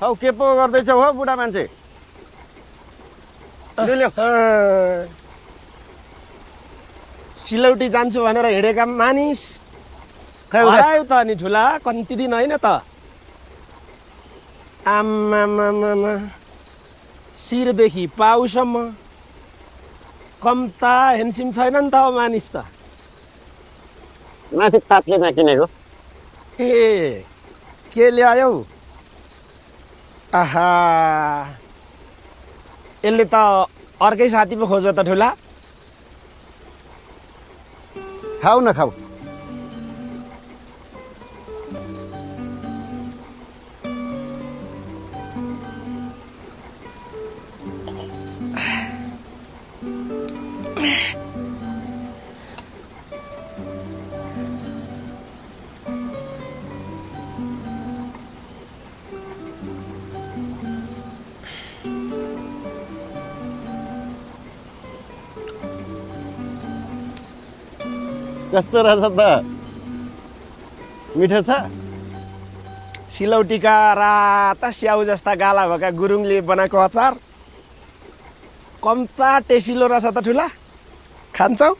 हौ के पो गर्दैछौ हो बुढा मान्छे? सिलौटी जान्छु भनेर हिँडेका मानिस हरायो त नि ठुला, कति दिन होइन त। आम्मामामा, शिरदेखि पाउसम्म कम्ता हेन्सिम छैन नि त मानिस त। माथि तातले नकिनेको। ए के ल्यायौ? आहा, यसले त अर्कै साथी पो खोज्यो त ठुला। खाऊ न खाऊ। कस्तो रहेछ त? मिठो छ? सिलौटीका राता स्याउ जस्ता गाला भएका गुरुङले बनाएको अचार कम्ता टेसिलो रहेछ त ठुला। खान्छौ?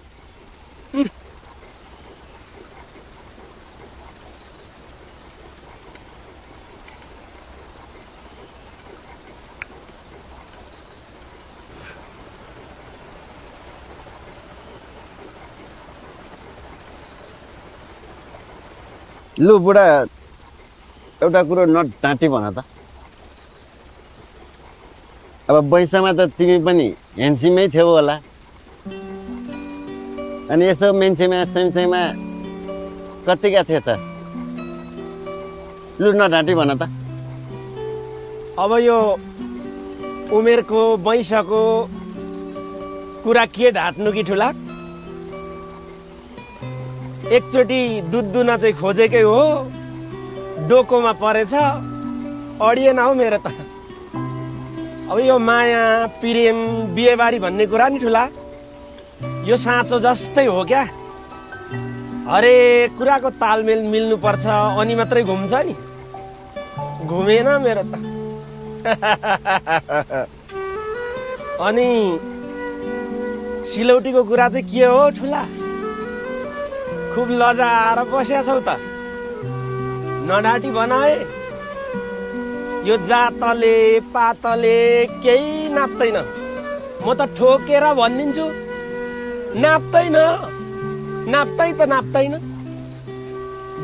लु बुढा, एउटा कुरो नढाँटी भन त। अब बैँसमा त तिमी पनि हेन्सिमै थियौ होला, अनि यसो मान्छेमा सेमसेमा कतिका थियो त? लु नढाँटी भन त। अब यो उमेरको वैंशको कुरा के ढाँट्नु कि ठुला? एकचोटि दुध दुन चाहिँ खोजेकै हो, डोकोमा परेछ, अडिएन हौ मेरो त। अब यो माया प्रेम बिहेबारी भन्ने कुरा नि ठुला, यो साँचो जस्तै हो क्या। हरेक कुराको तालमेल मिल्नुपर्छ अनि मात्रै घुम्छ नि, घुमेन मेरो त। अनि सिलौटीको कुरा चाहिँ के हो ठुला? खुब लजाएर बस्या छौ त, नडाटी बनाए। यो जातले पातले केही नाप्दैन, म त ठोकेर भनिदिन्छु, नाप्दैन, नाप्दै त नाप्दैन।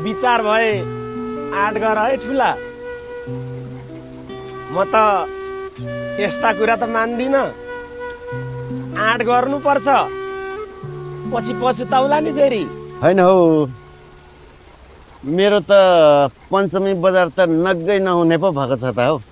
विचार भए आँट गर है ठुला, म त यस्ता कुरा त मान्दिन। आँट गर्नुपर्छ, पछि पछुताउला नि फेरि। होइन हौ, मेरो त पञ्चमी बजार त नग्गै नहुने पो भएको छ त हौ।